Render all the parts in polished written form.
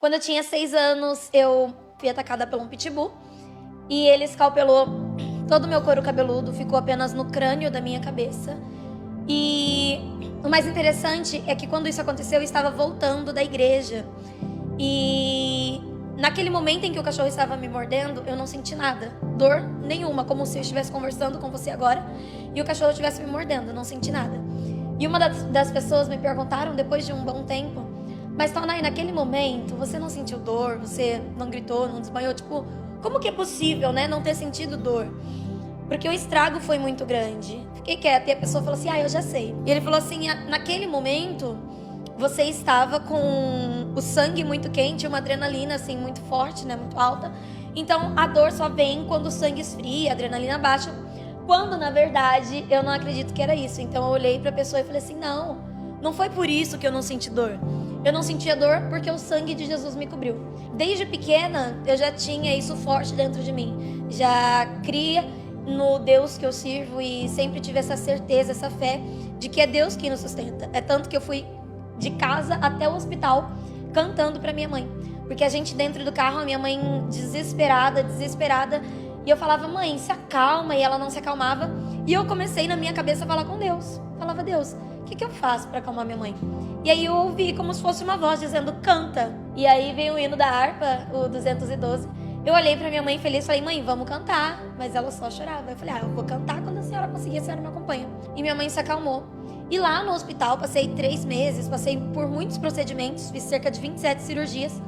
Quando eu tinha 6 anos, eu fui atacada por um pitbull e ele escalpelou todo o meu couro cabeludo, ficou apenas no crânio da minha cabeça. E o mais interessante é que quando isso aconteceu, eu estava voltando da igreja. E naquele momento em que o cachorro estava me mordendo, eu não senti nada, dor nenhuma, como se eu estivesse conversando com você agora e o cachorro estivesse me mordendo, eu não senti nada. E uma das pessoas me perguntaram depois de um bom tempo: mas Taonay, naquele momento você não sentiu dor, você não gritou, não desmaiou? Tipo, como que é possível, né, não ter sentido dor? Porque o estrago foi muito grande. Fiquei quieta e a pessoa falou assim: eu já sei. E ele falou assim: naquele momento você estava com o sangue muito quente, uma adrenalina assim muito forte, né, muito alta. Então a dor só vem quando o sangue esfria, a adrenalina baixa. Quando na verdade eu não acredito que era isso. Então eu olhei para a pessoa e falei assim: não foi por isso que eu não senti dor. Eu não sentia dor porque o sangue de Jesus me cobriu. Desde pequena eu já tinha isso forte dentro de mim. Já cria no Deus que eu sirvo e sempre tive essa certeza, essa fé de que é Deus quem nos sustenta. É tanto que eu fui de casa até o hospital cantando para minha mãe, porque a gente dentro do carro, a minha mãe desesperada, e eu falava: mãe, se acalma, e ela não se acalmava, e eu comecei na minha cabeça a falar com Deus. Falava: Deus, o que eu faço para acalmar minha mãe? E aí eu ouvi como se fosse uma voz dizendo: canta. E aí veio o hino da harpa, o 212. Eu olhei pra minha mãe feliz e falei: mãe, vamos cantar. Mas ela só chorava. Eu falei: eu vou cantar quando a senhora conseguir, a senhora me acompanha. E minha mãe se acalmou. E lá no hospital, passei 3 meses, passei por muitos procedimentos, fiz cerca de 27 cirurgias.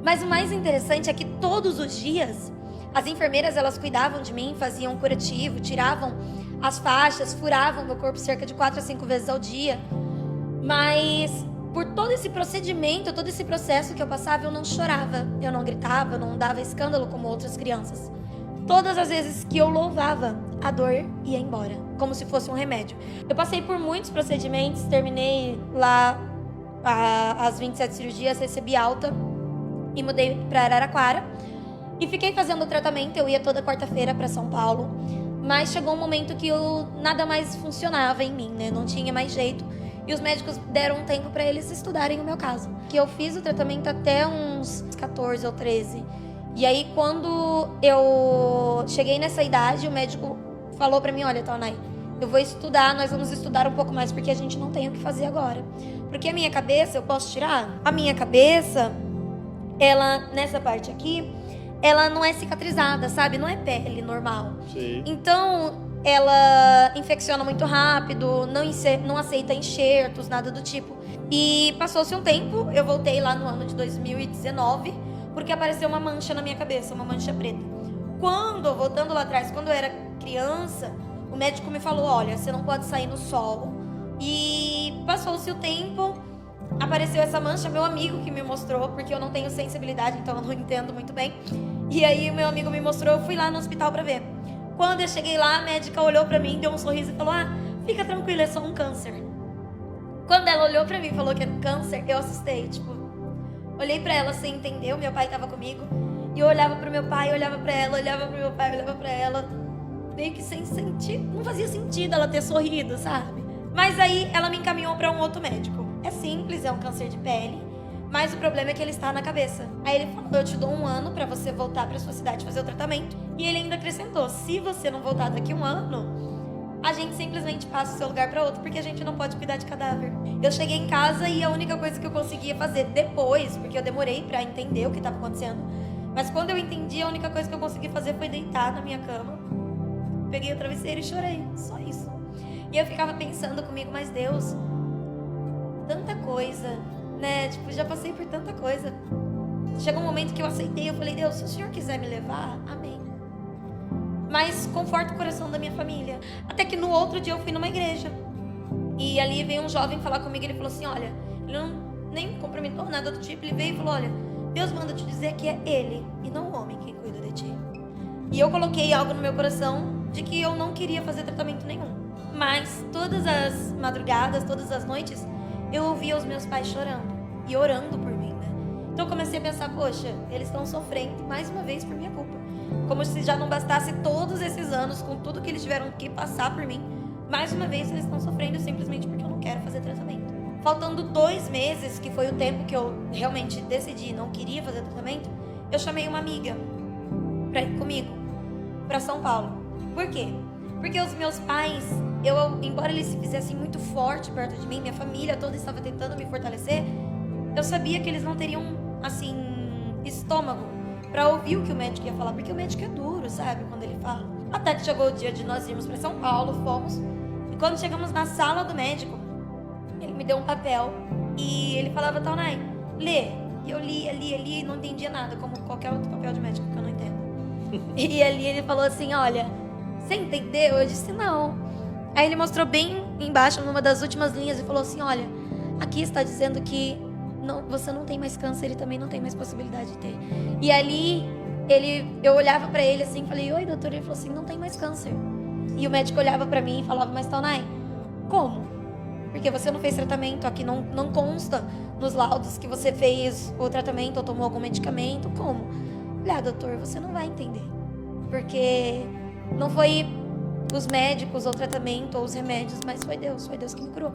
Mas o mais interessante é que todos os dias, as enfermeiras, elas cuidavam de mim, faziam um curativo, tiravam as faixas, furavam meu corpo cerca de 4 a 5 vezes ao dia. Mas por todo esse procedimento, todo esse processo que eu passava, eu não chorava, eu não gritava, eu não dava escândalo como outras crianças. Todas as vezes que eu louvava, a dor ia embora, como se fosse um remédio. Eu passei por muitos procedimentos, terminei lá as 27 cirurgias, recebi alta e mudei para Araraquara. E fiquei fazendo o tratamento, eu ia toda quarta-feira para São Paulo. Mas chegou um momento que nada mais funcionava em mim, né? Não tinha mais jeito. E os médicos deram um tempo para eles estudarem o meu caso. Que eu fiz o tratamento até uns 14 ou 13. E aí, quando eu cheguei nessa idade, o médico falou para mim: olha, Taonay, eu vou estudar, nós vamos estudar um pouco mais, porque a gente não tem o que fazer agora. Porque a minha cabeça, eu posso tirar? A minha cabeça, ela, nessa parte aqui, ela não é cicatrizada, sabe? Não é pele normal. Sim. Então ela infecciona muito rápido, não aceita enxertos, nada do tipo. E passou-se um tempo, eu voltei lá no ano de 2019, porque apareceu uma mancha na minha cabeça, uma mancha preta. Voltando lá atrás, quando eu era criança, o médico me falou: olha, você não pode sair no sol. E passou-se o tempo, apareceu essa mancha, meu amigo que me mostrou, porque eu não tenho sensibilidade, então eu não entendo muito bem. E aí o meu amigo me mostrou, eu fui lá no hospital pra ver. Quando eu cheguei lá, a médica olhou pra mim, deu um sorriso e falou: fica tranquila, é só um câncer. Quando ela olhou pra mim e falou que era câncer, eu assustei, olhei pra ela sem entender, o meu pai tava comigo, e eu olhava pro meu pai, olhava pra ela, olhava pro meu pai, olhava pra ela, meio que sem sentido, não fazia sentido ela ter sorrido, sabe? Mas aí ela me encaminhou pra um outro médico. É simples, é um câncer de pele, mas o problema é que ele está na cabeça. Aí ele falou: eu te dou 1 ano pra você voltar pra sua cidade fazer o tratamento. E ele ainda acrescentou: se você não voltar daqui 1 ano, a gente simplesmente passa o seu lugar pra outro, porque a gente não pode cuidar de cadáver. Eu cheguei em casa e a única coisa que eu conseguia fazer depois, porque eu demorei pra entender o que estava acontecendo, mas quando eu entendi, a única coisa que eu consegui fazer foi deitar na minha cama, peguei o travesseiro e chorei, só isso. E eu ficava pensando comigo: mas Deus, tanta coisa, né? Já passei por tanta coisa. Chegou um momento que eu aceitei, eu falei: Deus, se o Senhor quiser me levar, amém. Mas conforta o coração da minha família. Até que no outro dia eu fui numa igreja. E ali veio um jovem falar comigo, ele falou assim: olha, ele nem me cumprimentou, nada do tipo. Ele veio e falou: olha, Deus manda te dizer que é Ele e não o homem quem cuida de ti. E eu coloquei algo no meu coração de que eu não queria fazer tratamento nenhum. Mas todas as madrugadas, todas as noites, eu ouvia os meus pais chorando e orando por mim, né? Então eu comecei a pensar: poxa, eles estão sofrendo mais uma vez por minha culpa. Como se já não bastasse todos esses anos, com tudo que eles tiveram que passar por mim, mais uma vez eles estão sofrendo simplesmente porque eu não quero fazer tratamento. Faltando 2 meses, que foi o tempo que eu realmente decidi, não queria fazer tratamento, eu chamei uma amiga pra ir comigo pra São Paulo. Por quê? Porque os meus pais, embora eles se fizessem muito forte perto de mim, minha família toda estava tentando me fortalecer, eu sabia que eles não teriam, assim, estômago pra ouvir o que o médico ia falar, porque o médico é duro, sabe, quando ele fala. Até que chegou o dia de nós irmos pra São Paulo, fomos, e quando chegamos na sala do médico, ele me deu um papel e ele falava, Taunay, lê. E eu lia e não entendia nada, como qualquer outro papel de médico que eu não entendo. E ali ele falou assim, olha, você entendeu? Eu disse, não. Aí ele mostrou bem embaixo, numa das últimas linhas, e falou assim, olha, aqui está dizendo que você não tem mais câncer e também não tem mais possibilidade de ter. E ali, eu olhava pra ele assim, falei, oi, doutor. Ele falou assim, não tem mais câncer. E o médico olhava pra mim e falava, mas Taunay, como? Porque você não fez tratamento, aqui não consta nos laudos que você fez o tratamento ou tomou algum medicamento, como? Olha, doutor, você não vai entender. Porque não foi os médicos ou o tratamento ou os remédios, mas foi Deus que me curou.